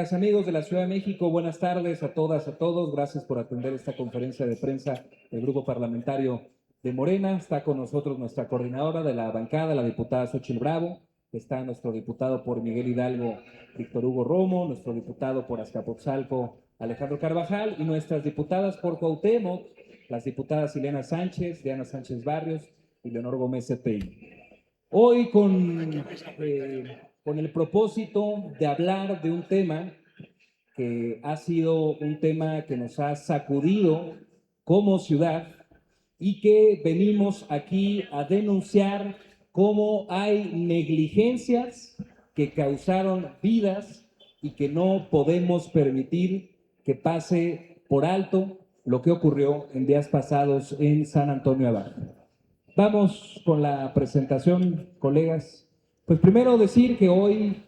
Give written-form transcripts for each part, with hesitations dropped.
Amigos de la Ciudad de México, buenas tardes a todas, a todos. Gracias por atender esta conferencia de prensa del Grupo Parlamentario de Morena. Está con nosotros nuestra coordinadora de la bancada, la diputada Xóchitl Bravo. Está nuestro diputado por Miguel Hidalgo, Víctor Hugo Romo, nuestro diputado por Azcapotzalco, Alejandro Carvajal, y nuestras diputadas por Cuauhtémoc, las diputadas Ileana Sánchez, Diana Sánchez Barrios y Leonor Gómez Cepey. Hoy con el propósito de hablar de un tema que ha sido un tema que nos ha sacudido como ciudad y que venimos aquí a denunciar cómo hay negligencias que causaron vidas y que no podemos permitir que pase por alto lo que ocurrió en días pasados en San Antonio Abad. Vamos con la presentación, colegas. Pues primero decir que hoy,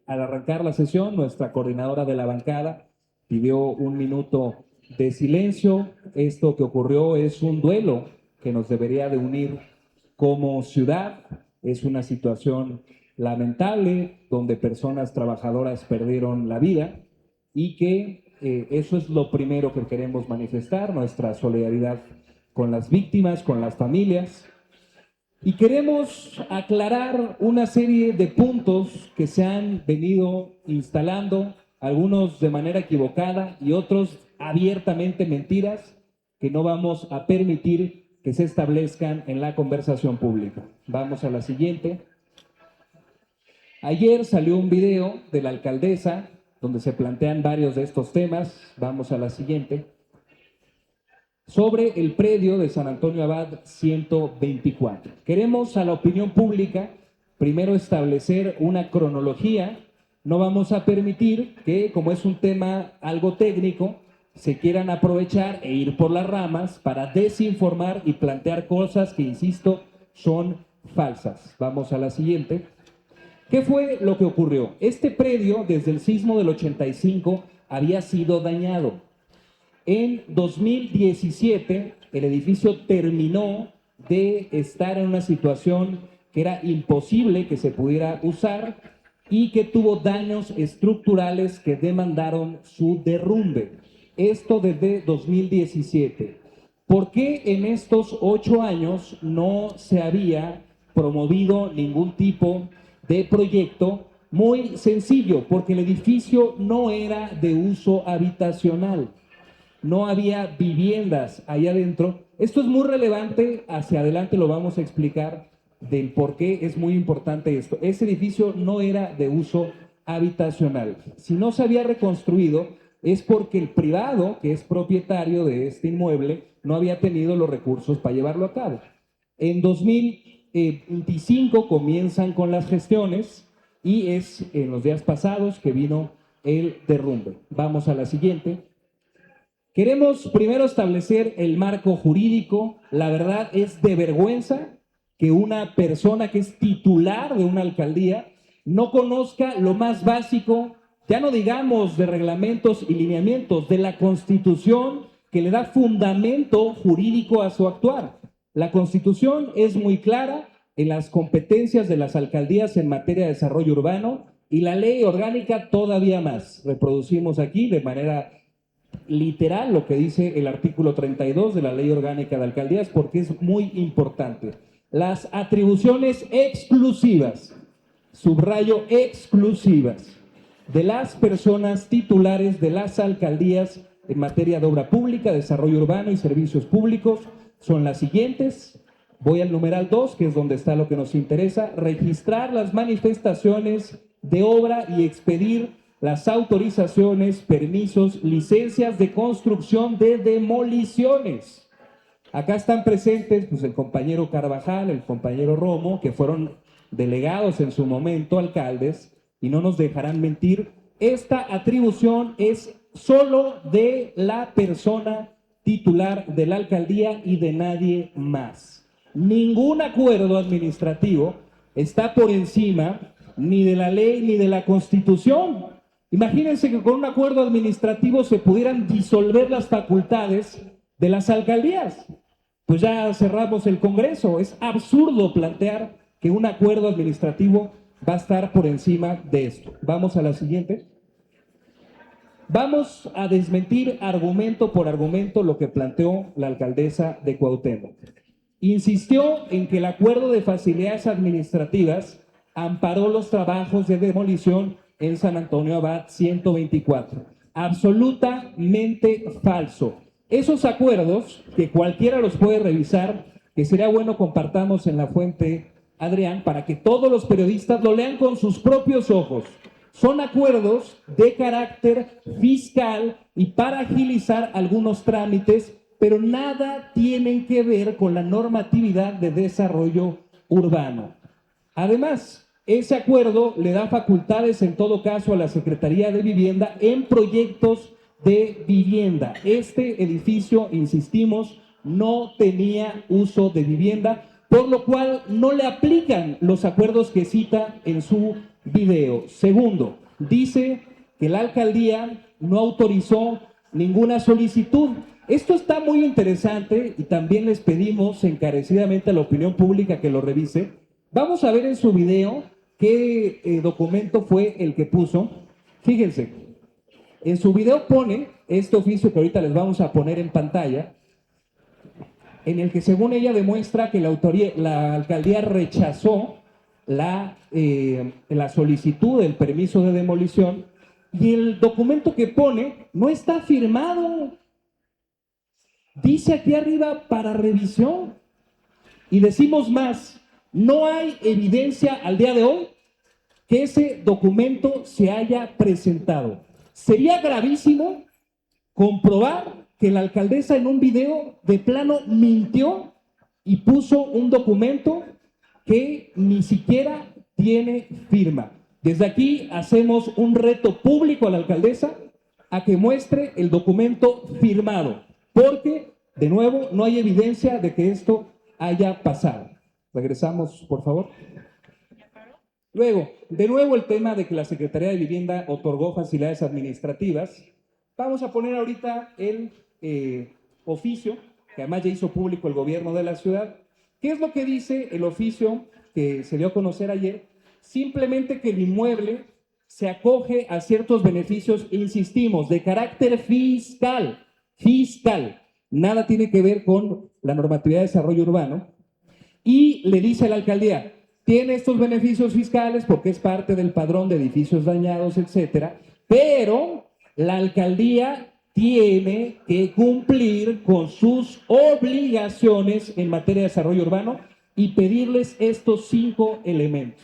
al arrancar la sesión, nuestra coordinadora de la bancada pidió un minuto de silencio. Esto que ocurrió es un duelo que nos debería de unir como ciudad. Es una situación lamentable donde personas trabajadoras perdieron la vida y que eso es lo primero que queremos manifestar, nuestra solidaridad con las víctimas, con las familias. Y queremos aclarar una serie de puntos que se han venido instalando, algunos de manera equivocada y otros abiertamente mentiras, que no vamos a permitir que se establezcan en la conversación pública. Vamos a la siguiente. Ayer salió un video de la alcaldesa donde se plantean varios de estos temas. Vamos a la siguiente. Sobre el predio de San Antonio Abad 124. Queremos a la opinión pública primero establecer una cronología. No vamos a permitir que, como es un tema algo técnico, se quieran aprovechar e ir por las ramas para desinformar y plantear cosas que, insisto, son falsas. Vamos a la siguiente. ¿Qué fue lo que ocurrió? Este predio, desde el sismo del 85, había sido dañado. En 2017, el edificio terminó de estar en una situación que era imposible que se pudiera usar y que tuvo daños estructurales que demandaron su derrumbe. Esto desde 2017. ¿Por qué en estos 8 años no se había promovido ningún tipo de proyecto? Muy sencillo, porque el edificio no era de uso habitacional. No había viviendas ahí adentro. Esto es muy relevante, hacia adelante lo vamos a explicar del por qué es muy importante esto. Ese edificio no era de uso habitacional. Si no se había reconstruido es porque el privado, que es propietario de este inmueble, no había tenido los recursos para llevarlo a cabo. En 2025 comienzan con las gestiones y es en los días pasados que vino el derrumbe. Vamos a la siguiente. Queremos primero establecer el marco jurídico. La verdad es de vergüenza que una persona que es titular de una alcaldía no conozca lo más básico, ya no digamos de reglamentos y lineamientos, de la Constitución que le da fundamento jurídico a su actuar. La Constitución es muy clara en las competencias de las alcaldías en materia de desarrollo urbano y la ley orgánica todavía más. Reproducimos aquí de manera literal lo que dice el artículo 32 de la Ley Orgánica de Alcaldías, porque es muy importante. Las atribuciones exclusivas, subrayo exclusivas, de las personas titulares de las alcaldías en materia de obra pública, desarrollo urbano y servicios públicos son las siguientes. Voy al numeral 2, que es donde está lo que nos interesa: registrar las manifestaciones de obra y expedir las autorizaciones, permisos, licencias de construcción de demoliciones. Acá están presentes pues, el compañero Carvajal, el compañero Romo, que fueron delegados en su momento, alcaldes, y no nos dejarán mentir. Esta atribución es solo de la persona titular de la alcaldía y de nadie más. Ningún acuerdo administrativo está por encima ni de la ley ni de la Constitución. Imagínense que con un acuerdo administrativo se pudieran disolver las facultades de las alcaldías. Pues ya cerramos el Congreso. Es absurdo plantear que un acuerdo administrativo va a estar por encima de esto. Vamos a la siguiente. Vamos a desmentir argumento por argumento lo que planteó la alcaldesa de Cuauhtémoc. Insistió en que el acuerdo de facilidades administrativas amparó los trabajos de demolición en San Antonio Abad 124. Absolutamente falso. Esos acuerdos, que cualquiera los puede revisar, que sería bueno compartamos en la fuente, Adrián, para que todos los periodistas lo lean con sus propios ojos. Son acuerdos de carácter fiscal y para agilizar algunos trámites, pero nada tienen que ver con la normatividad de desarrollo urbano. Además, ese acuerdo le da facultades en todo caso a la Secretaría de Vivienda en proyectos de vivienda. Este edificio, insistimos, no tenía uso de vivienda, por lo cual no le aplican los acuerdos que cita en su video. Segundo, dice que la alcaldía no autorizó ninguna solicitud. Esto está muy interesante y también les pedimos encarecidamente a la opinión pública que lo revise. Vamos a ver en su video qué documento fue el que puso. Fíjense, en su video pone este oficio que ahorita les vamos a poner en pantalla, en el que según ella demuestra que la alcaldía rechazó la solicitud del permiso de demolición y el documento que pone no está firmado. Dice aquí arriba para revisión. Y decimos más, no hay evidencia al día de hoy que ese documento se haya presentado. Sería gravísimo comprobar que la alcaldesa en un video de plano mintió y puso un documento que ni siquiera tiene firma. Desde aquí hacemos un reto público a la alcaldesa a que muestre el documento firmado, porque, de nuevo, no hay evidencia de que esto haya pasado. Regresamos, por favor. Luego, de nuevo el tema de que la Secretaría de Vivienda otorgó facilidades administrativas. Vamos a poner ahorita el oficio, que además ya hizo público el gobierno de la ciudad. ¿Qué es lo que dice el oficio que se dio a conocer ayer? Simplemente que el inmueble se acoge a ciertos beneficios, insistimos, de carácter fiscal. Fiscal. Nada tiene que ver con la normatividad de desarrollo urbano. Y le dice a la alcaldía, tiene estos beneficios fiscales porque es parte del padrón de edificios dañados, etcétera, pero la alcaldía tiene que cumplir con sus obligaciones en materia de desarrollo urbano y pedirles estos 5 elementos: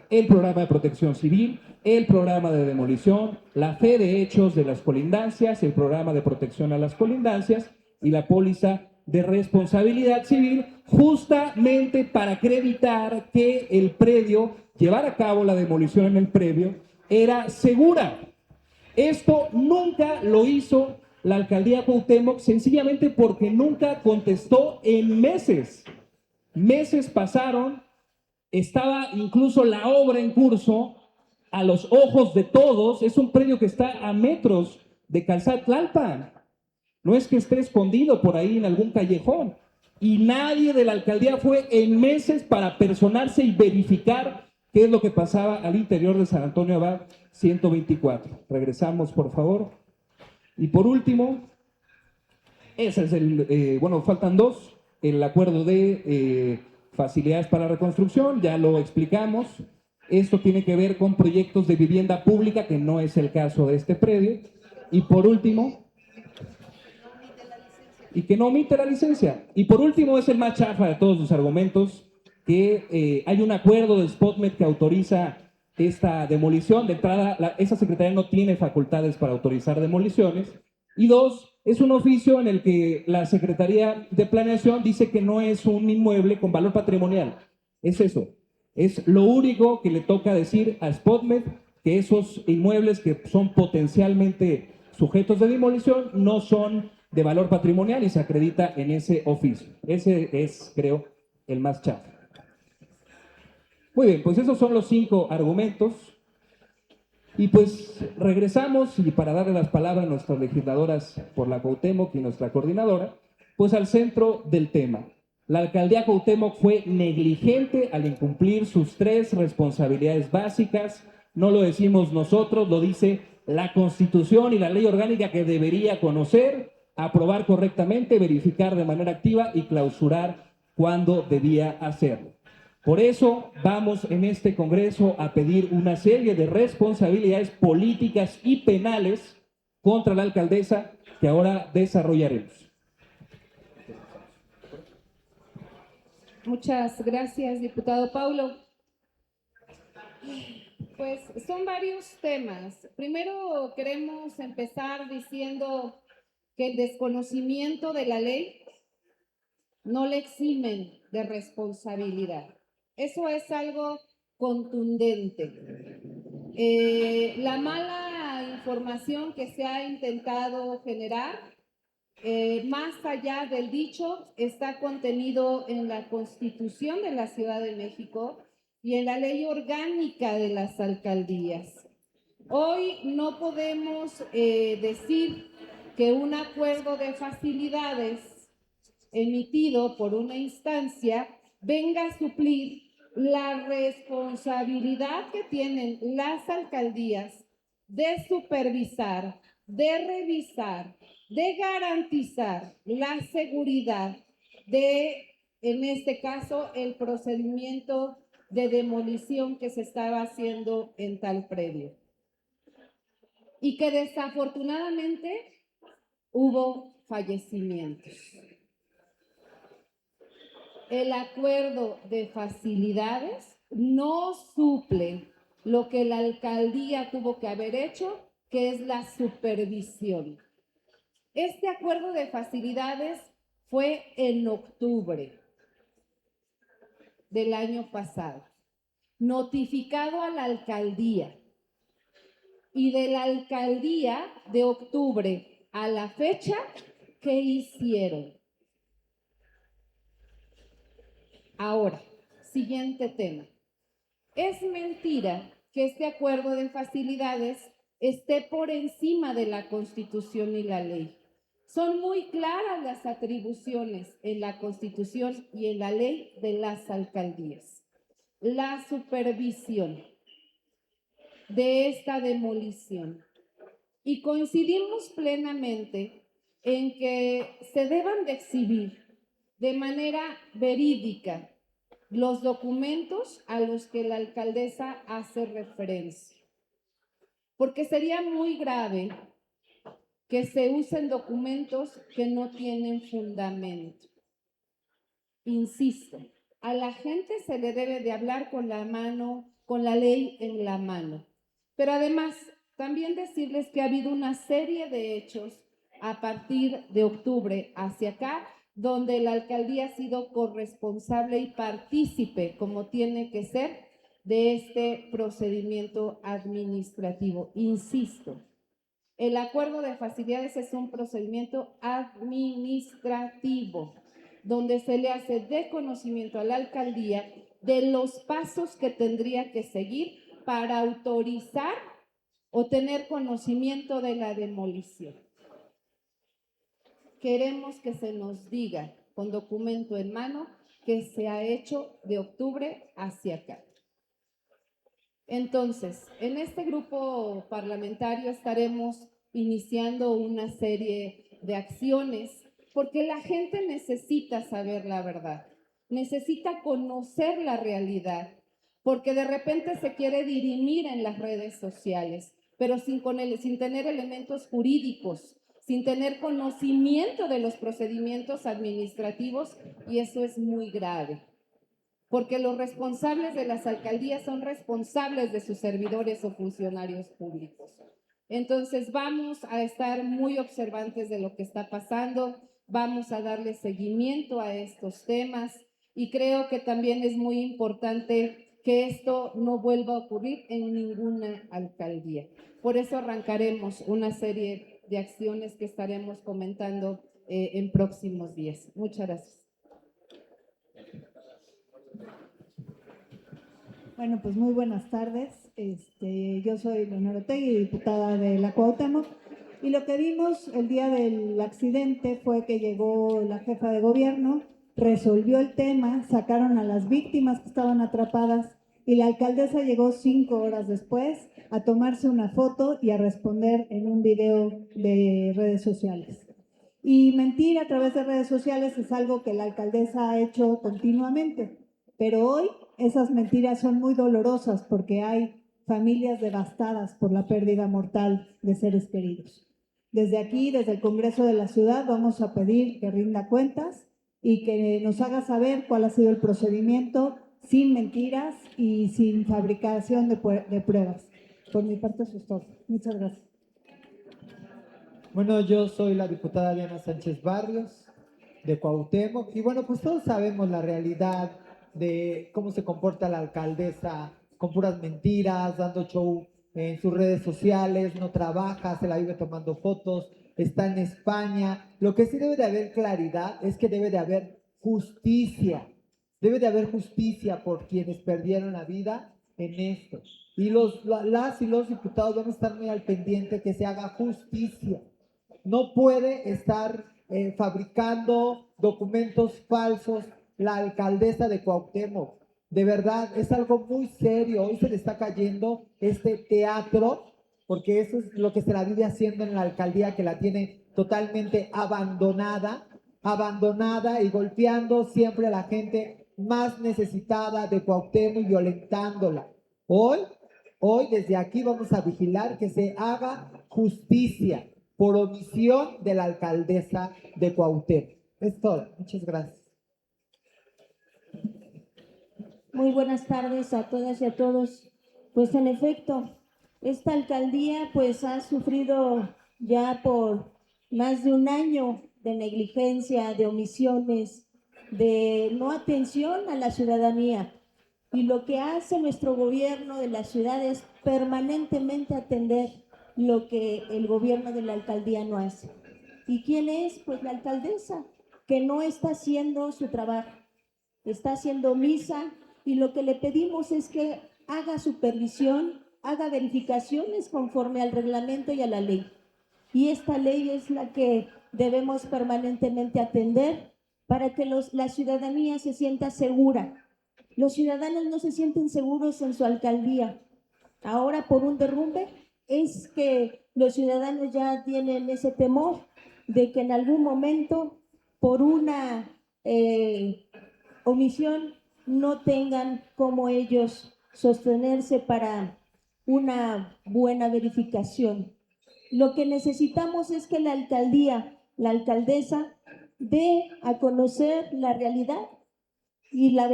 el programa de protección civil, el programa de demolición, la fe de hechos de las colindancias, el programa de protección a las colindancias y la póliza de responsabilidad civil, justamente para acreditar que el predio, llevar a cabo la demolición en el predio, era segura. Esto nunca lo hizo la alcaldía Cuauhtémoc, sencillamente porque nunca contestó en meses. Meses pasaron, estaba incluso la obra en curso, a los ojos de todos. Es un predio que está a metros de Calzada Tlalpan. No es que esté escondido por ahí en algún callejón. Y nadie de la alcaldía fue en meses para personarse y verificar qué es lo que pasaba al interior de San Antonio Abad 124. Regresamos, por favor. Y por último, ese es bueno, faltan 2. El acuerdo de facilidades para la reconstrucción, ya lo explicamos. Esto tiene que ver con proyectos de vivienda pública, que no es el caso de este predio. Y por último, y que no omite la licencia. Y por último, es el más chafa de todos los argumentos, que hay un acuerdo del SPOTMED que autoriza esta demolición. De entrada, esa secretaría no tiene facultades para autorizar demoliciones. Y 2, es un oficio en el que la Secretaría de Planeación dice que no es un inmueble con valor patrimonial. Es eso. Es lo único que le toca decir a SPOTMED, que esos inmuebles que son potencialmente sujetos de demolición no son de valor patrimonial y se acredita en ese oficio. Ese es, creo, el más chafa. Muy bien, pues esos son los 5 argumentos. Y pues regresamos, y para darle las palabras a nuestras legisladoras por la Cuauhtémoc y nuestra coordinadora, pues al centro del tema. La alcaldía Cuauhtémoc fue negligente al incumplir sus 3 responsabilidades básicas no lo decimos nosotros, lo dice la Constitución y la ley orgánica que debería conocer, aprobar correctamente, verificar de manera activa y clausurar cuando debía hacerlo. Por eso vamos en este Congreso a pedir una serie de responsabilidades políticas y penales contra la alcaldesa que ahora desarrollaremos. Muchas gracias, diputado Paulo. Pues son varios temas. Primero queremos empezar diciendo que el desconocimiento de la ley no le eximen de responsabilidad. Eso es algo contundente. La mala información que se ha intentado generar, más allá del dicho, está contenido en la Constitución de la Ciudad de México y en la Ley Orgánica de las Alcaldías. Hoy no podemos decir que un acuerdo de facilidades emitido por una instancia venga a suplir la responsabilidad que tienen las alcaldías de supervisar, de revisar, de garantizar la seguridad de, en este caso, el procedimiento de demolición que se estaba haciendo en tal predio. Y que desafortunadamente hubo fallecimientos. El acuerdo de facilidades no suple lo que la alcaldía tuvo que haber hecho, que es la supervisión. Este acuerdo de facilidades fue en octubre del año pasado, notificado a la alcaldía. Y de la alcaldía de octubre a la fecha, ¿qué hicieron? Ahora, siguiente tema. Es mentira que este acuerdo de facilidades esté por encima de la Constitución y la ley. Son muy claras las atribuciones en la Constitución y en la ley de las alcaldías. La supervisión de esta demolición. Y coincidimos plenamente en que se deban de exhibir de manera verídica los documentos a los que la alcaldesa hace referencia. Porque sería muy grave que se usen documentos que no tienen fundamento. Insisto, a la gente se le debe de hablar con la mano, con la ley en la mano. Pero además, también decirles que ha habido una serie de hechos a partir de octubre hacia acá, donde la alcaldía ha sido corresponsable y partícipe, como tiene que ser, de este procedimiento administrativo. Insisto, el acuerdo de facilidades es un procedimiento administrativo, donde se le hace de conocimiento a la alcaldía de los pasos que tendría que seguir para autorizar o tener conocimiento de la demolición. Queremos que se nos diga con documento en mano que se ha hecho de octubre hacia acá. Entonces, en este grupo parlamentario estaremos iniciando una serie de acciones porque la gente necesita saber la verdad, necesita conocer la realidad, porque de repente se quiere dirimir en las redes sociales, pero sin tener elementos jurídicos, sin tener conocimiento de los procedimientos administrativos, y eso es muy grave. Porque los responsables de las alcaldías son responsables de sus servidores o funcionarios públicos. Entonces vamos a estar muy observantes de lo que está pasando, vamos a darle seguimiento a estos temas y creo que también es muy importante que esto no vuelva a ocurrir en ninguna alcaldía. Por eso arrancaremos una serie de acciones que estaremos comentando en próximos días. Muchas gracias. Bueno, pues muy buenas tardes. Yo soy Leonora Otegui, diputada de la Cuauhtémoc, y lo que vimos el día del accidente fue que llegó la jefa de gobierno, resolvió el tema, sacaron a las víctimas que estaban atrapadas y la alcaldesa llegó 5 horas después a tomarse una foto y a responder en un video de redes sociales. Y mentir a través de redes sociales es algo que la alcaldesa ha hecho continuamente, pero hoy esas mentiras son muy dolorosas porque hay familias devastadas por la pérdida mortal de seres queridos. Desde aquí, desde el Congreso de la Ciudad, vamos a pedir que rinda cuentas y que nos haga saber cuál ha sido el procedimiento sin mentiras y sin fabricación de pruebas. Por mi parte, eso es todo. Muchas gracias. Bueno, yo soy la diputada Diana Sánchez Barrios, de Cuauhtémoc, y bueno, pues todos sabemos la realidad de cómo se comporta la alcaldesa, con puras mentiras, dando show en sus redes sociales, no trabaja, se la vive tomando fotos, está en España. Lo que sí debe de haber claridad es que debe de haber justicia, debe de haber justicia por quienes perdieron la vida en esto. Y las y los diputados vamos a estar muy al pendiente que se haga justicia. No puede estar fabricando documentos falsos la alcaldesa de Cuauhtémoc. De verdad, es algo muy serio. Hoy se le está cayendo este teatro, porque eso es lo que se la vive haciendo en la alcaldía, que la tiene totalmente abandonada y golpeando siempre a la gente más necesitada de Cuauhtémoc y violentándola. Hoy desde aquí vamos a vigilar que se haga justicia por omisión de la alcaldesa de Cuauhtémoc. Es todo. Muchas gracias. Muy buenas tardes a todas y a todos. Pues en efecto, esta alcaldía pues ha sufrido ya por más de un año de negligencia, de omisiones, de no atención a la ciudadanía. Y lo que hace nuestro gobierno de la ciudad es permanentemente atender lo que el gobierno de la alcaldía no hace. ¿Y quién es? Pues la alcaldesa, que no está haciendo su trabajo, está haciendo omisa, y lo que le pedimos es que haga supervisión, haga verificaciones conforme al reglamento y a la ley. Y esta ley es la que debemos permanentemente atender para que la ciudadanía se sienta segura. Los ciudadanos no se sienten seguros en su alcaldía. Ahora por un derrumbe es que los ciudadanos ya tienen ese temor de que en algún momento por una omisión no tengan como ellos sostenerse para una buena verificación. Lo que necesitamos es que la alcaldía, la alcaldesa, dé a conocer la realidad y la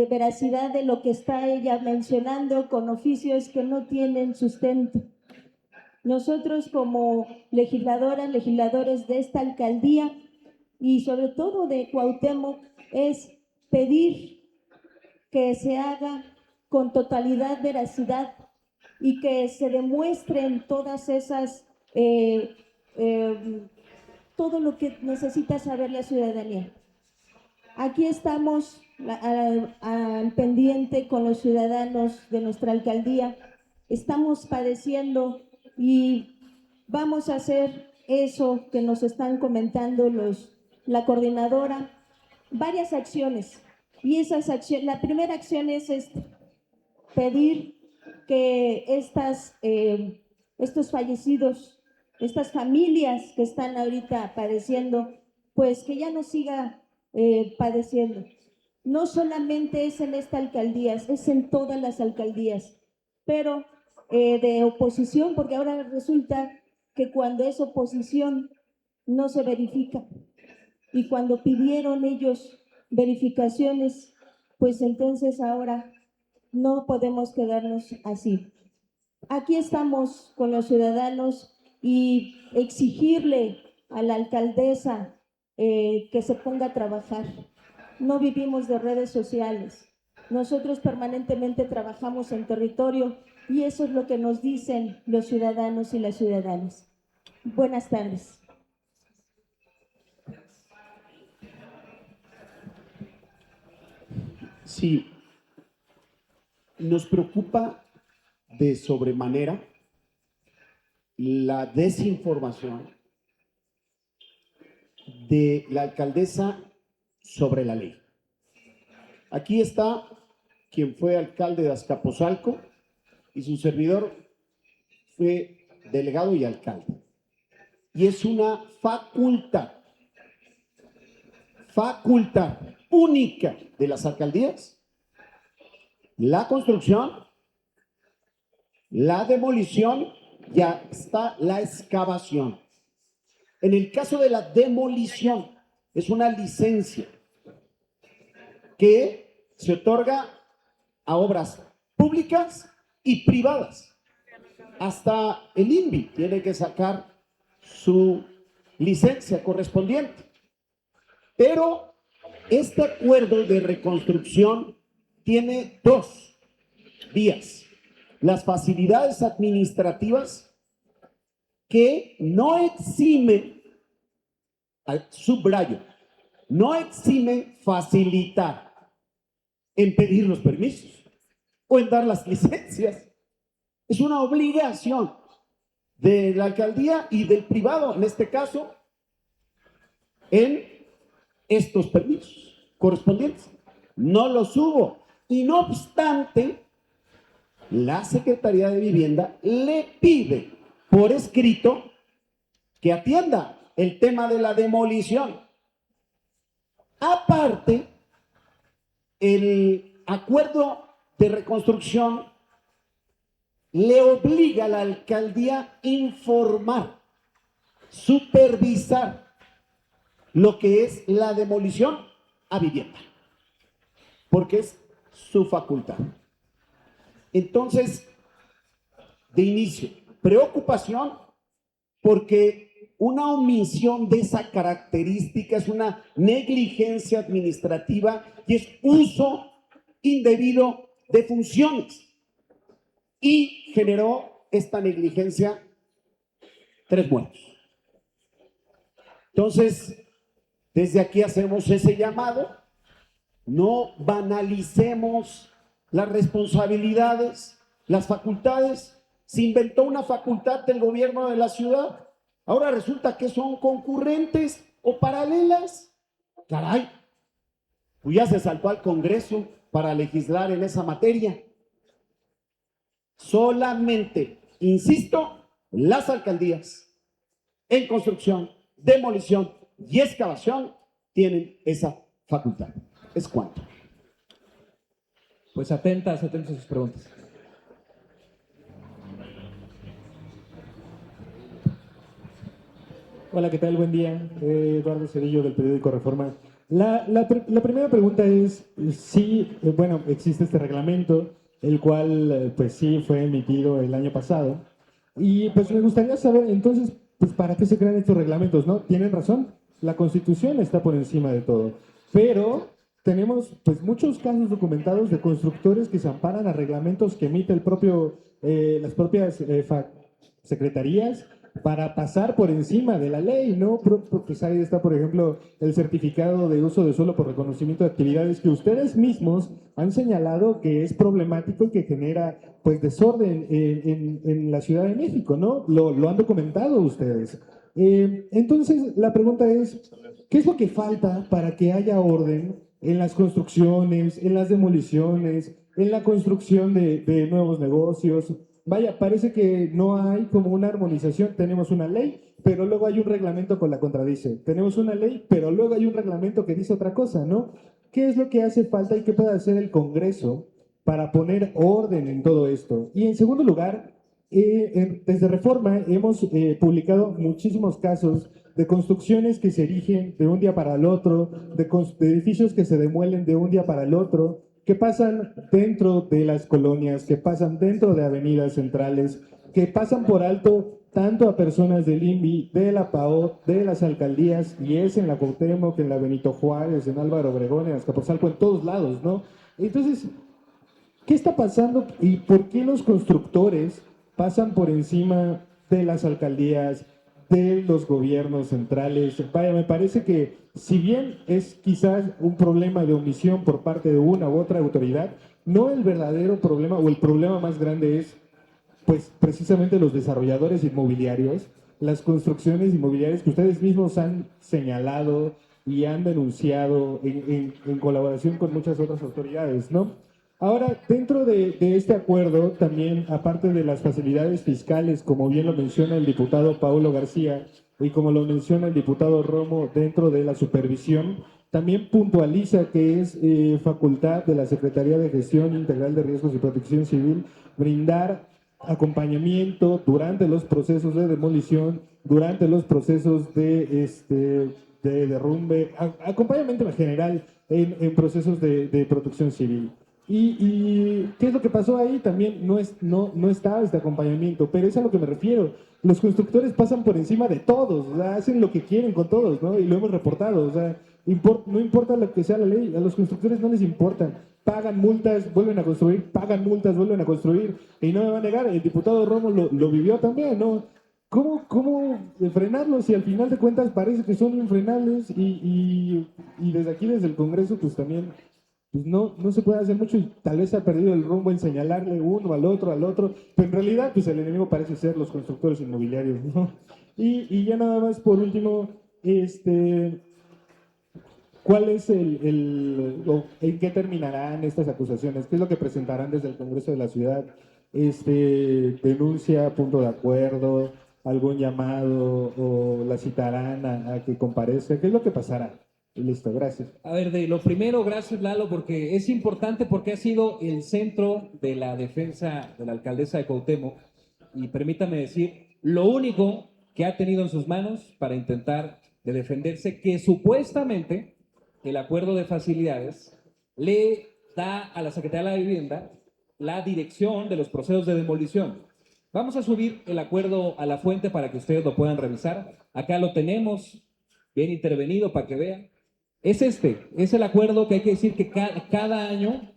veracidad de lo que está ella mencionando con oficios que no tienen sustento. Nosotros como legisladoras, legisladores de esta alcaldía y sobre todo de Cuauhtémoc es pedir que se haga con totalidad veracidad y que se demuestren todas esas, todo lo que necesita saber la ciudadanía. Aquí estamos al pendiente con los ciudadanos de nuestra alcaldía, estamos padeciendo y vamos a hacer eso que nos están comentando la coordinadora, varias acciones. Y esas acciones, la primera acción es pedir que estos fallecidos, estas familias que están ahorita padeciendo, pues que ya no siga padeciendo. No solamente es en esta alcaldía, es en todas las alcaldías, pero de oposición, porque ahora resulta que cuando es oposición no se verifica. Y cuando pidieron ellos verificaciones, pues entonces ahora no podemos quedarnos así. Aquí estamos con los ciudadanos y exigirle a la alcaldesa que se ponga a trabajar. No vivimos de redes sociales. Nosotros permanentemente trabajamos en territorio y eso es lo que nos dicen los ciudadanos y las ciudadanas. Buenas tardes. Sí, nos preocupa de sobremanera la desinformación de la alcaldesa sobre la ley. Aquí está quien fue alcalde de Azcapotzalco, y su servidor fue delegado y alcalde. Y es una facultad única de las alcaldías, la construcción, la demolición y hasta la excavación. En el caso de la demolición, es una licencia que se otorga a obras públicas y privadas. Hasta el INVI tiene que sacar su licencia correspondiente. Pero este acuerdo de reconstrucción tiene dos vías. Las facilidades administrativas que no eximen, subrayo, no exime facilitar en pedir los permisos o en dar las licencias. Es una obligación de la alcaldía y del privado, en este caso, en estos permisos correspondientes. No los hubo. Y no obstante, la Secretaría de Vivienda le pide por escrito que atienda el tema de la demolición. Aparte, el acuerdo de reconstrucción le obliga a la alcaldía a informar, supervisar lo que es la demolición a vivienda, porque es su facultad. Entonces, de inicio, preocupación porque una omisión de esa característica es una negligencia administrativa y es uso indebido de funciones. Y generó esta negligencia 3 muertos. Entonces, desde aquí hacemos ese llamado, no banalicemos las responsabilidades, las facultades. Se inventó una facultad del gobierno de la ciudad, ahora resulta que son concurrentes o paralelas. Caray, pues ya se saltó al Congreso para legislar en esa materia. Solamente, insisto, las alcaldías en construcción, demolición y excavación tienen esa facultad. ¿Es cuánto? Pues atentas a sus preguntas. Hola, ¿qué tal? Buen día. Eduardo Cedillo del periódico Reforma. La primera pregunta es si, bueno, existe este reglamento, el cual, pues sí, fue emitido el año pasado. Y pues me gustaría saber, entonces, pues ¿para qué se crean estos reglamentos, no? Tienen razón, la Constitución está por encima de todo. Pero tenemos, pues, muchos casos documentados de constructores que se amparan a reglamentos que emite el propio, las propias secretarías, para pasar por encima de la ley, ¿no? Pues ahí está, por ejemplo, el certificado de uso de suelo por reconocimiento de actividades que ustedes mismos han señalado que es problemático y que genera, pues, desorden en la Ciudad de México, ¿no? Lo han documentado ustedes. Entonces, la pregunta es, ¿qué es lo que falta para que haya orden en las construcciones, en las demoliciones, en la construcción de nuevos negocios? Vaya, parece que no hay como una armonización. Tenemos una ley, pero luego hay un reglamento que la contradice. Tenemos una ley, pero luego hay un reglamento que dice otra cosa, ¿no? ¿Qué es lo que hace falta y qué puede hacer el Congreso para poner orden en todo esto? Y en segundo lugar, desde Reforma hemos publicado muchísimos casos de construcciones que se erigen de un día para el otro, de edificios que se demuelen de un día para el otro, que pasan dentro de las colonias, que pasan dentro de avenidas centrales, que pasan por alto tanto a personas del INVI, de la PAO, de las alcaldías, y es en la Cuauhtémoc, en la Benito Juárez, en Álvaro Obregón, en Azcapotzalco, en todos lados, ¿no? Entonces, ¿qué está pasando y por qué los constructores pasan por encima de las alcaldías, de los gobiernos centrales? Vaya, me parece que si bien es quizás un problema de omisión por parte de una u otra autoridad, no el verdadero problema o el problema más grande es, pues, precisamente los desarrolladores inmobiliarios, las construcciones inmobiliarias que ustedes mismos han señalado y han denunciado en colaboración con muchas otras autoridades, ¿no? Ahora, dentro de este acuerdo, también, aparte de las facilidades fiscales, como bien lo menciona el diputado Paulo García y como lo menciona el diputado Romo, dentro de la supervisión, también puntualiza que es facultad de la Secretaría de Gestión Integral de Riesgos y Protección Civil brindar acompañamiento durante los procesos de demolición, durante los procesos de derrumbe, acompañamiento en general en procesos de protección civil. Y qué es lo que pasó ahí, también no estaba este acompañamiento, pero es a lo que me refiero. Los constructores pasan por encima de todos, o sea, hacen lo que quieren con todos, ¿no? Y lo hemos reportado, o sea, no importa lo que sea la ley, a los constructores no les importan. Pagan multas, vuelven a construir, pagan multas, vuelven a construir. Y no me va a negar, el diputado Romo lo vivió también, ¿no? ¿Cómo frenarlos si al final de cuentas parece que son infrenables y desde aquí, desde el Congreso, pues también pues no se puede hacer mucho y tal vez se ha perdido el rumbo en señalarle uno al otro, pero en realidad pues el enemigo parece ser los constructores inmobiliarios, ¿no? Y ya nada más por último, ¿cuál es en qué terminarán estas acusaciones? ¿Qué es lo que presentarán desde el Congreso de la Ciudad? ¿Denuncia, punto de acuerdo, algún llamado o la citarán a que comparezca? ¿Qué es lo que pasará? Y listo, gracias. A ver, de lo primero, gracias Lalo, porque es importante porque ha sido el centro de la defensa de la alcaldesa de Cuauhtémoc y permítame decir, lo único que ha tenido en sus manos para intentar de defenderse, que supuestamente el acuerdo de facilidades le da a la Secretaría de la Vivienda la dirección de los procesos de demolición. Vamos a subir el acuerdo a la fuente para que ustedes lo puedan revisar. Acá lo tenemos bien intervenido para que vean. Es el acuerdo que hay que decir que cada año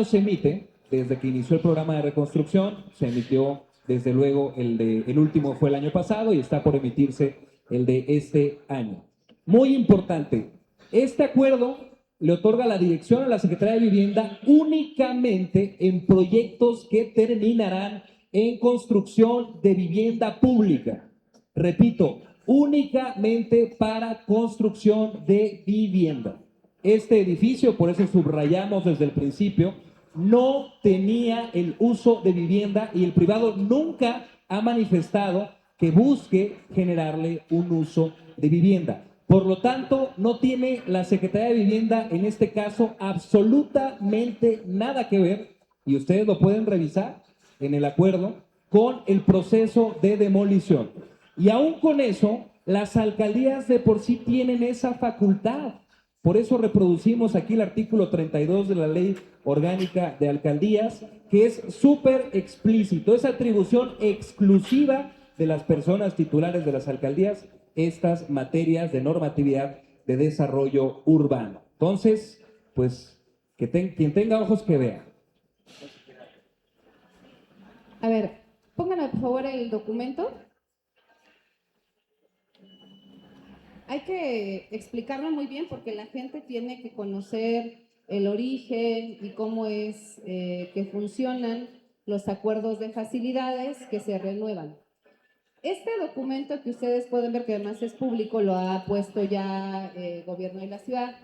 se emite, desde que inició el programa de reconstrucción, se emitió desde luego el último fue el año pasado y está por emitirse el de este año. Muy importante, este acuerdo le otorga la dirección a la Secretaría de Vivienda únicamente en proyectos que terminarán en construcción de vivienda pública. Repito, únicamente para construcción de vivienda. Este edificio, por eso subrayamos desde el principio, no tenía el uso de vivienda y el privado nunca ha manifestado que busque generarle un uso de vivienda. Por lo tanto, no tiene la Secretaría de Vivienda en este caso absolutamente nada que ver, y ustedes lo pueden revisar en el acuerdo, con el proceso de demolición. Y aún con eso, las alcaldías de por sí tienen esa facultad. Por eso reproducimos aquí el artículo 32 de la Ley Orgánica de Alcaldías, que es súper explícito. Es atribución exclusiva de las personas titulares de las alcaldías estas materias de normatividad de desarrollo urbano. Entonces, pues, quien tenga ojos que vea. A ver, pónganme por favor el documento. Hay que explicarlo muy bien porque la gente tiene que conocer el origen y cómo es que funcionan los acuerdos de facilidades que se renuevan. Este documento que ustedes pueden ver, que además es público, lo ha puesto ya el gobierno de la ciudad,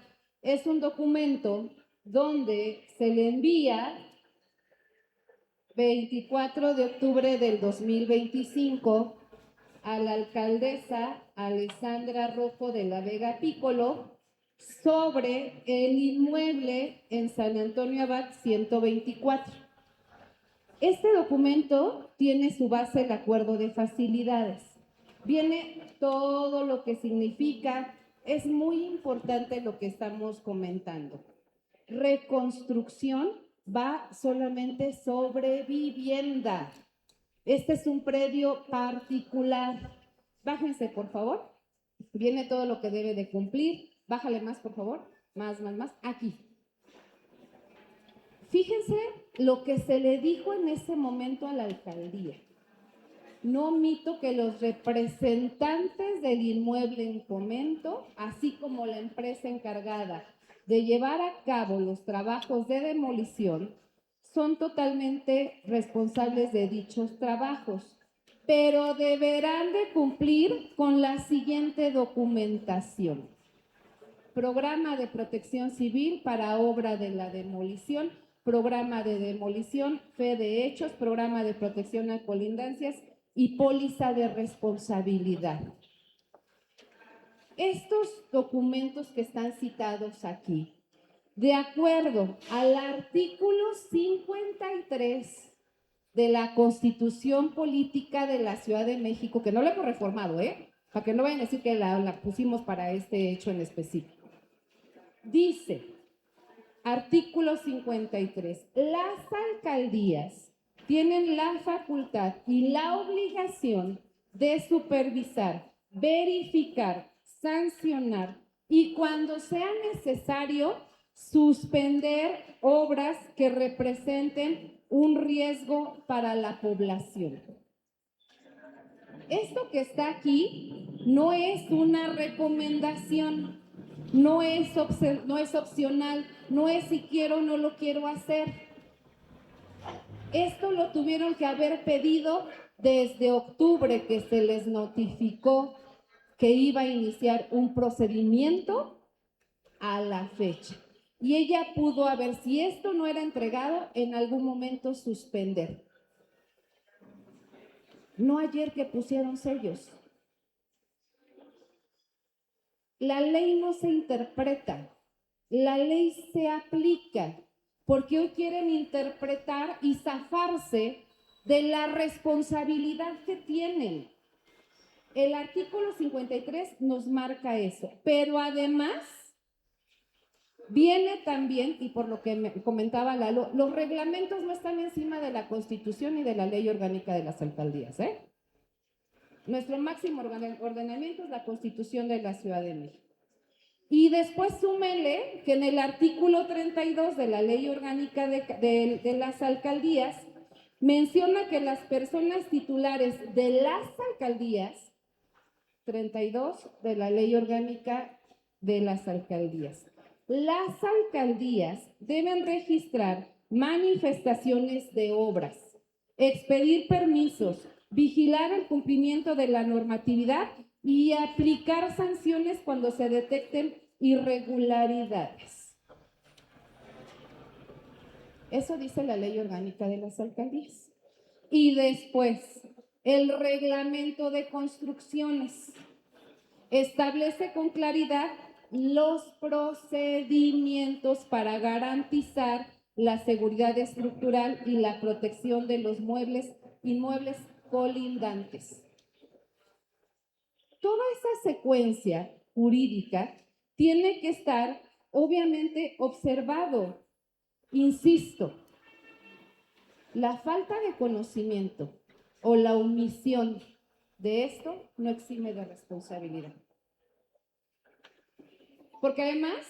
es un documento donde se le envía 24 de octubre del 2025 a la alcaldesa Alessandra Rojo de la Vega Piccolo sobre el inmueble en San Antonio Abad 124. Este documento tiene su base el acuerdo de facilidades. Viene todo lo que significa, es muy importante lo que estamos comentando. Reconstrucción va solamente sobre vivienda. Este es un predio particular. Bájense, por favor. Viene todo lo que debe de cumplir. Bájale más, por favor. Más. Aquí. Fíjense lo que se le dijo en ese momento a la alcaldía. No omito que los representantes del inmueble en comento, así como la empresa encargada de llevar a cabo los trabajos de demolición, son totalmente responsables de dichos trabajos, pero deberán de cumplir con la siguiente documentación. Programa de protección civil para obra de la demolición programa de demolición, fe de hechos, programa de protección a colindancias y póliza de responsabilidad. Estos documentos que están citados aquí, de acuerdo al artículo 53 de la Constitución Política de la Ciudad de México, que no la hemos reformado, para que no vayan a decir que la pusimos para este hecho en específico. Dice, artículo 53, las alcaldías tienen la facultad y la obligación de supervisar, verificar, sancionar y cuando sea necesario suspender obras que representen un riesgo para la población. Esto que está aquí no es una recomendación, no es opcional, no es si quiero o no lo quiero hacer. Esto lo tuvieron que haber pedido desde octubre que se les notificó que iba a iniciar un procedimiento a la fecha. Y ella pudo haber, si esto no era entregado, en algún momento suspender. No ayer que pusieron sellos. La ley no se interpreta, la ley se aplica, porque hoy quieren interpretar y zafarse de la responsabilidad que tienen. El artículo 53 nos marca eso, pero además viene también, y por lo que me comentaba Lalo, los reglamentos no están encima de la Constitución y de la Ley Orgánica de las Alcaldías, Nuestro máximo ordenamiento es la Constitución de la Ciudad de México. Y después súmele que en el artículo 32 de la Ley Orgánica de las Alcaldías menciona que las personas titulares de las alcaldías, 32 de la Ley Orgánica de las Alcaldías, las alcaldías deben registrar manifestaciones de obras, expedir permisos, vigilar el cumplimiento de la normatividad y aplicar sanciones cuando se detecten irregularidades. Eso dice la Ley Orgánica de las Alcaldías. Y después, el reglamento de construcciones establece con claridad los procedimientos para garantizar la seguridad estructural y la protección de los inmuebles colindantes. Toda esa secuencia jurídica tiene que estar obviamente observado. Insisto, la falta de conocimiento o la omisión de esto no exime de responsabilidad. Porque además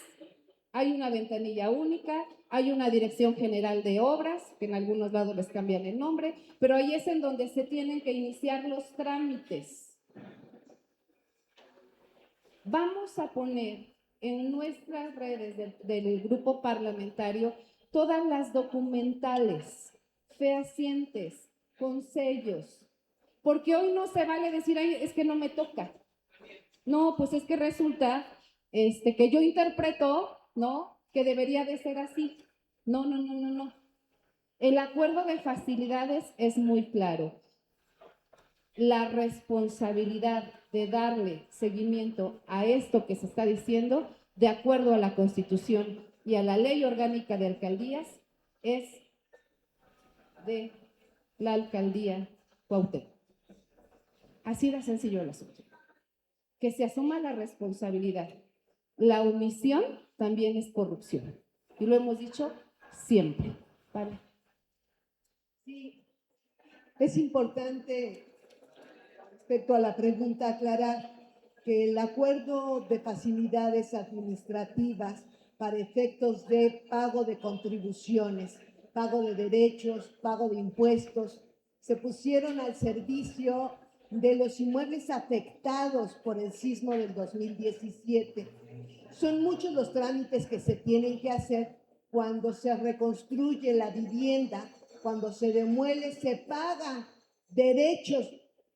hay una ventanilla única, hay una dirección general de obras, que en algunos lados les cambian el nombre, pero ahí es en donde se tienen que iniciar los trámites. Vamos a poner en nuestras redes del grupo parlamentario todas las documentales, fehacientes, con sellos, porque hoy no se vale decir, ay, es que no me toca. No, pues es que resulta que yo interpreto, ¿no?, que debería de ser así. No. El acuerdo de facilidades es muy claro. La responsabilidad de darle seguimiento a esto que se está diciendo, de acuerdo a la Constitución y a la Ley Orgánica de Alcaldías, es de la Alcaldía Cuauhtémoc. Así de sencillo el asunto. Que se asuma la responsabilidad. La omisión también es corrupción. Y lo hemos dicho siempre. ¿Vale? Sí, es importante, respecto a la pregunta, aclarar que el acuerdo de facilidades administrativas para efectos de pago de contribuciones, pago de derechos, pago de impuestos, se pusieron al servicio de los inmuebles afectados por el sismo del 2017. Son muchos los trámites que se tienen que hacer cuando se reconstruye la vivienda, cuando se demuele, se pagan derechos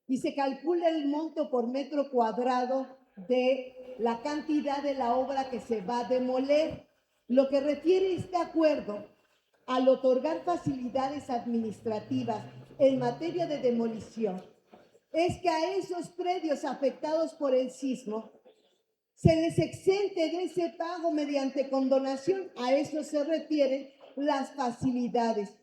y se calcula el monto por metro cuadrado de la cantidad de la obra que se va a demoler. Lo que refiere este acuerdo al otorgar facilidades administrativas en materia de demolición es que a esos predios afectados por el sismo se les exente de ese pago mediante condonación. A eso se refieren las facilidades.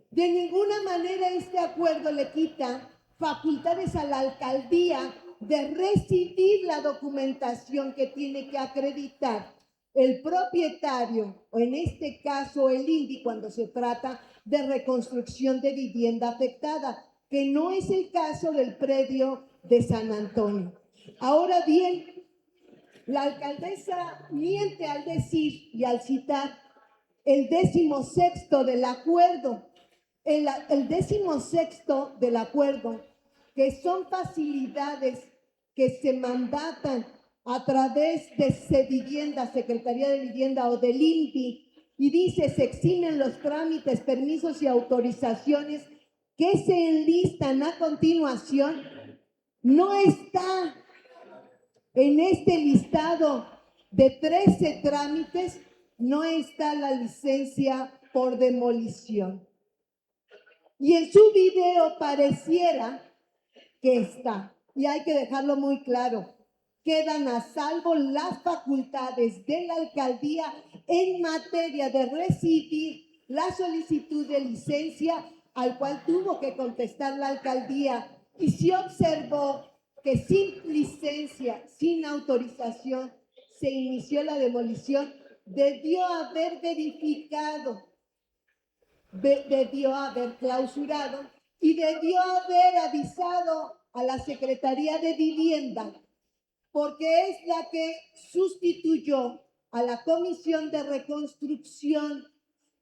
De ninguna manera este acuerdo le quita facultades a la alcaldía de recibir la documentación que tiene que acreditar el propietario, o en este caso el INVI, cuando se trata de reconstrucción de vivienda afectada, que no es el caso del predio de San Antonio. Ahora bien, la alcaldesa miente al decir y al citar el 16º del acuerdo, el 16º del acuerdo, que son facilidades que se mandatan a través de Sevivienda, Secretaría de Vivienda o del INPI, y dice: se eximen los trámites, permisos y autorizaciones que se enlistan a continuación. No está en este listado de 13 trámites, no está la licencia por demolición. Y en su video pareciera que está. Y hay que dejarlo muy claro. Quedan a salvo las facultades de la alcaldía en materia de recibir la solicitud de licencia, al cual tuvo que contestar la alcaldía. Y se observó que sin licencia, sin autorización, se inició la demolición. Debió haber verificado, debió haber clausurado y debió haber avisado a la Secretaría de Vivienda, porque es la que sustituyó a la Comisión de Reconstrucción.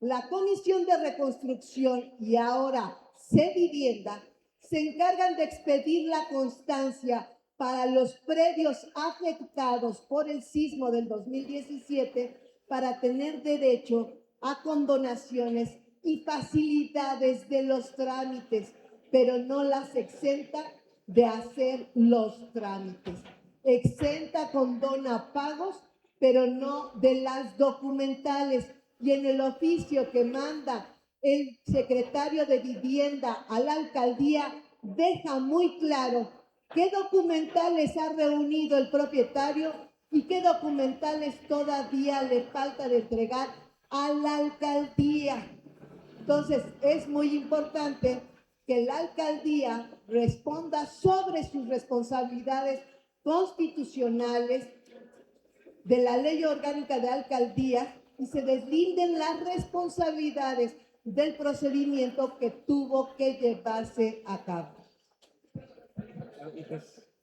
La Comisión de Reconstrucción y ahora Sevivienda se encargan de expedir la constancia para los predios afectados por el sismo del 2017 para tener derecho a condonaciones y facilidades de los trámites, pero no las exenta de hacer los trámites. Exenta, condona pagos, pero no de las documentales. Y en el oficio que manda el secretario de Vivienda a la alcaldía deja muy claro qué documentales ha reunido el propietario y qué documentales todavía le falta de entregar a la alcaldía. Entonces, es muy importante que la alcaldía responda sobre sus responsabilidades constitucionales de la Ley Orgánica de Alcaldías y se deslinden las responsabilidades del procedimiento que tuvo que llevarse a cabo.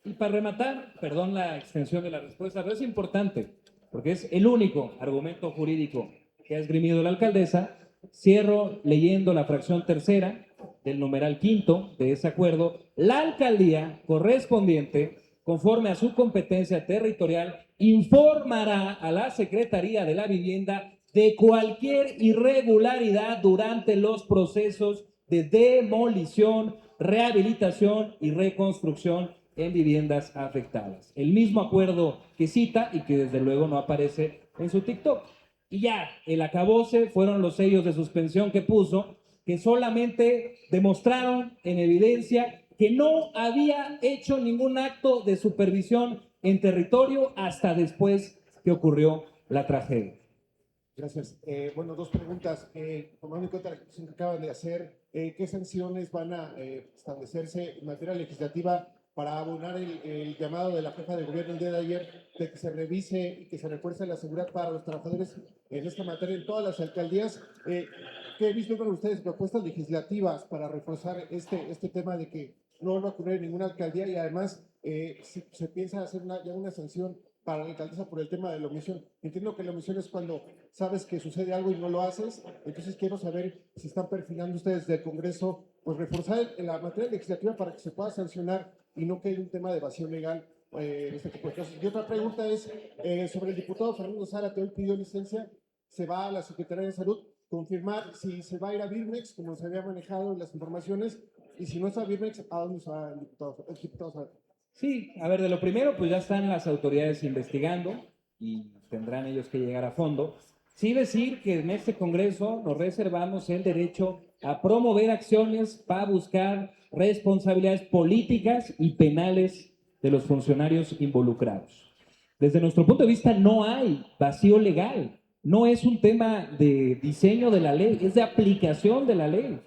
Y para rematar, perdón la extensión de la respuesta, pero es importante, porque es el único argumento jurídico que ha esgrimido la alcaldesa. Cierro leyendo la fracción tercera del numeral quinto de ese acuerdo. La alcaldía correspondiente, conforme a su competencia territorial, informará a la Secretaría de la Vivienda de cualquier irregularidad durante los procesos de demolición, rehabilitación y reconstrucción en viviendas afectadas. El mismo acuerdo que cita y que desde luego no aparece en su TikTok. Y ya, el acabose fueron los sellos de suspensión que puso, que solamente demostraron en evidencia que no había hecho ningún acto de supervisión en territorio hasta después que ocurrió la tragedia. Gracias. Bueno, dos preguntas. Tomando en cuenta la exposición que acaban de hacer, ¿qué sanciones van a establecerse en materia legislativa para abonar el llamado de la jefa de gobierno el día de ayer de que se revise y que se refuerce la seguridad para los trabajadores en esta materia en todas las alcaldías? ¿Qué visto con ustedes propuestas legislativas para reforzar este tema de que no va a ocurrir en ninguna alcaldía y además si se piensa hacer ya una sanción para la alcaldesa por el tema de la omisión? Entiendo que la omisión es cuando sabes que sucede algo y no lo haces, entonces quiero saber si están perfilando ustedes del Congreso, pues reforzar en la materia legislativa para que se pueda sancionar y no quede un tema de evasión legal en este tipo de casos. Y otra pregunta es sobre el diputado Fernando Zárate, hoy pidió licencia, se va a la Secretaría de Salud, confirmar si se va a ir a Birmex, como se había manejado en las informaciones, y si no está a Birmex, ¿a dónde se va el diputado Zárate? Sí, a ver, de lo primero, pues ya están las autoridades investigando y tendrán ellos que llegar a fondo. Sí decir que en este Congreso nos reservamos el derecho a promover acciones para buscar responsabilidades políticas y penales de los funcionarios involucrados. Desde nuestro punto de vista no hay vacío legal, no es un tema de diseño de la ley, es de aplicación de la ley.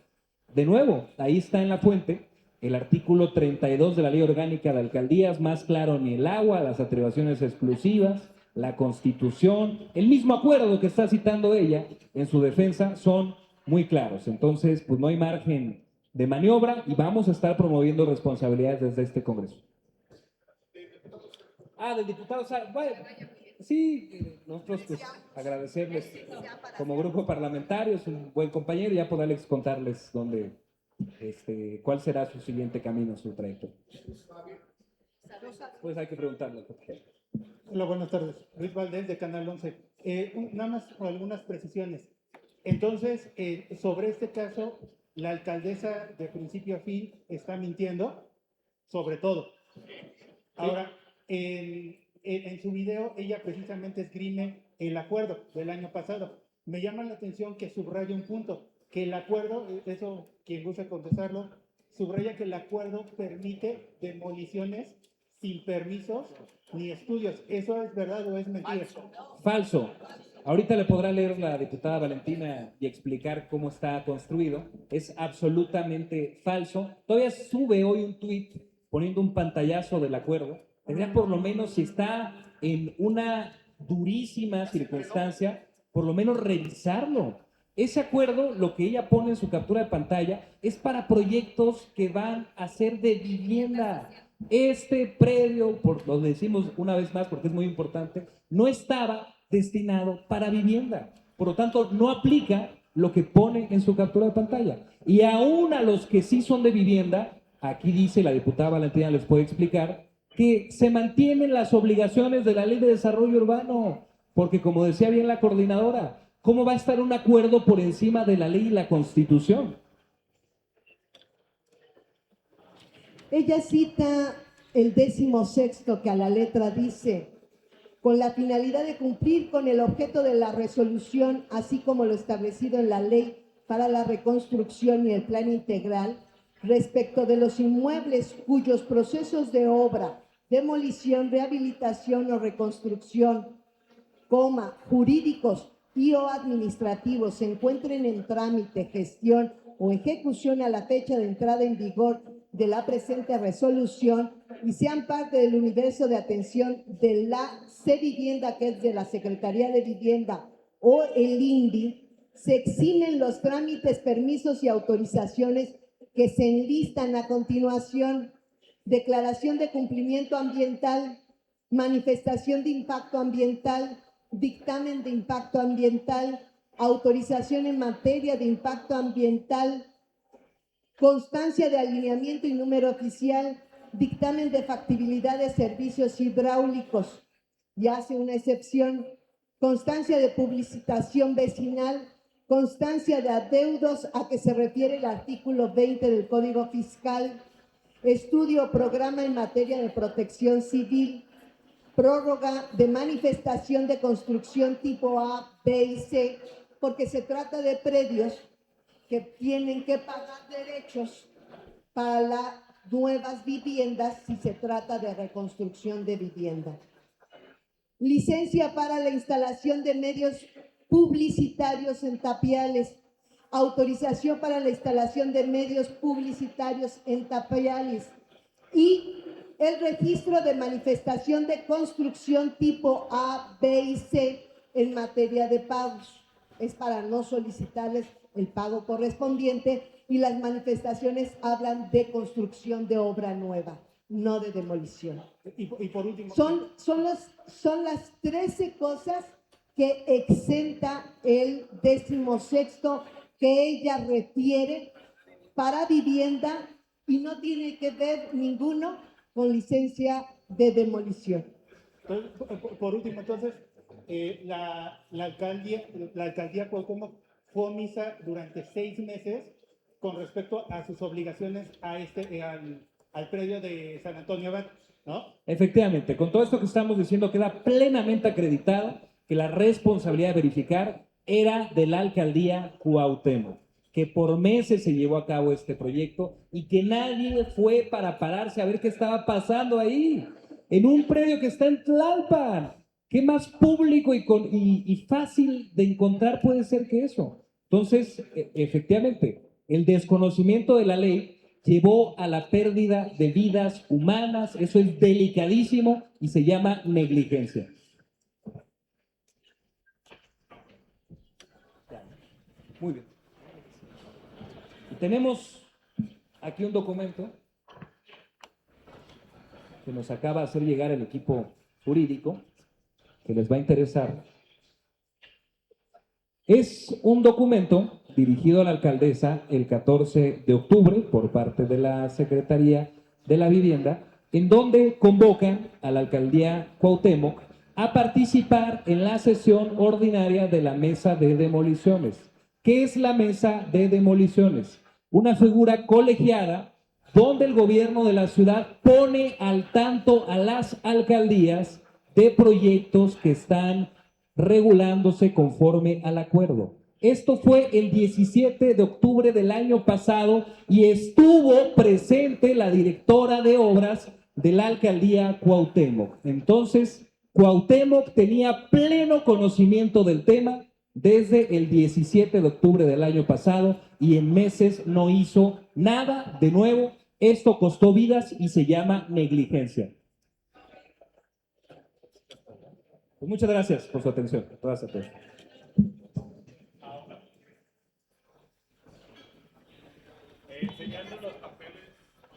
De nuevo, ahí está en la fuente el artículo 32 de la Ley Orgánica de Alcaldías, más claro ni el agua, las atribuciones exclusivas, la Constitución, el mismo acuerdo que está citando ella en su defensa son muy claros. Entonces, pues no hay margen de maniobra y vamos a estar promoviendo responsabilidades desde este Congreso. Del diputado Sara. Bueno, sí, nosotros pues agradecerles como grupo parlamentario, es un buen compañero, ya poderles contarles dónde, cuál será su siguiente camino, su trayectoria. Pues hay que preguntarle. Hola, buenas tardes. Luis Valdés de Canal 11. Nada más algunas precisiones. Entonces, sobre este caso, la alcaldesa de principio a fin está mintiendo, sobre todo. Ahora, en su video, ella precisamente esgrime el acuerdo del año pasado. Me llama la atención que subraya un punto, que el acuerdo, eso quien guste contestarlo, subraya que el acuerdo permite demoliciones sin permisos ni estudios. ¿Eso es verdad o es mentira? Falso. Ahorita le podrá leer la diputada Valentina y explicar cómo está construido. Es absolutamente falso. Todavía sube hoy un tuit poniendo un pantallazo del acuerdo. Tendría por lo menos, si está en una durísima circunstancia, por lo menos revisarlo. Ese acuerdo, lo que ella pone en su captura de pantalla, es para proyectos que van a ser de vivienda. Este predio, lo decimos una vez más porque es muy importante, no estaba destinado para vivienda. Por lo tanto, no aplica lo que pone en su captura de pantalla. Y aún a los que sí son de vivienda, aquí dice la diputada Valentina, les puede explicar, que se mantienen las obligaciones de la Ley de Desarrollo Urbano, porque como decía bien la coordinadora, ¿cómo va a estar un acuerdo por encima de la ley y la Constitución? Ella cita el 16º que a la letra dice, con la finalidad de cumplir con el objeto de la resolución, así como lo establecido en la Ley para la Reconstrucción y el Plan Integral, respecto de los inmuebles cuyos procesos de obra, demolición, rehabilitación o reconstrucción, jurídicos y o administrativos se encuentren en trámite, gestión o ejecución a la fecha de entrada en vigor de la presente resolución y sean parte del universo de atención de la Vivienda, que es de la Secretaría de Vivienda o el INVI, se eximen los trámites, permisos y autorizaciones que se enlistan a continuación: declaración de cumplimiento ambiental, manifestación de impacto ambiental, dictamen de impacto ambiental, autorización en materia de impacto ambiental, constancia de alineamiento y número oficial, dictamen de factibilidad de servicios hidráulicos, y hace una excepción, constancia de publicitación vecinal, constancia de adeudos a que se refiere el artículo 20 del Código Fiscal, estudio o programa en materia de protección civil, prórroga de manifestación de construcción tipo A, B y C, porque se trata de predios que tienen que pagar derechos para las nuevas viviendas si se trata de reconstrucción de vivienda. Licencia para la instalación de medios publicitarios en tapiales, autorización para la instalación de medios publicitarios en tapiales y el registro de manifestación de construcción tipo A, B y C en materia de pagos. Es para no solicitarles el pago correspondiente y las manifestaciones hablan de construcción de obra nueva, no de demolición. Y por último... Son las 13 cosas que exenta el 16º que ella refiere para vivienda y no tiene que ver ninguno con licencia de demolición. Por último, entonces, la alcaldía Cuauhtémoc fue omisa durante 6 meses con respecto a sus obligaciones al predio de San Antonio Abad, ¿no? Efectivamente, con todo esto que estamos diciendo queda plenamente acreditado que la responsabilidad de verificar era de la alcaldía Cuauhtémoc, que por meses se llevó a cabo este proyecto y que nadie fue para pararse a ver qué estaba pasando ahí, en un predio que está en Tlalpan. ¿Qué más público y fácil de encontrar puede ser que eso? Entonces, efectivamente, el desconocimiento de la ley llevó a la pérdida de vidas humanas. Eso es delicadísimo y se llama negligencia. Muy bien. Y tenemos aquí un documento que nos acaba de hacer llegar el equipo jurídico, que les va a interesar. Es un documento dirigido a la alcaldesa el 14 de octubre por parte de la Secretaría de la Vivienda, en donde convocan a la alcaldía Cuauhtémoc a participar en la sesión ordinaria de la mesa de demoliciones. ¿Qué es la mesa de demoliciones? Una figura colegiada donde el gobierno de la ciudad pone al tanto a las alcaldías de proyectos que están regulándose conforme al acuerdo. Esto fue el 17 de octubre del año pasado y estuvo presente la directora de obras de la alcaldía Cuauhtémoc. Entonces, Cuauhtémoc tenía pleno conocimiento del tema desde el 17 de octubre del año pasado y en meses no hizo nada de nuevo. Esto costó vidas y se llama negligencia. Pues muchas gracias por su atención. Gracias a todos. Enseñando los papeles,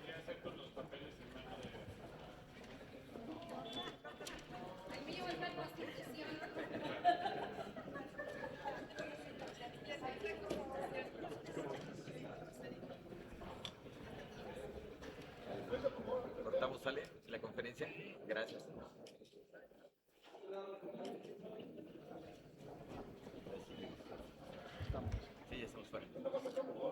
¿qué hacer con los papeles en mano de... El mío es la Constitución. Cortamos, ¿sale? La conferencia. Gracias. Sí, ya estamos fuera. No, no, no, no, no, no, no, no.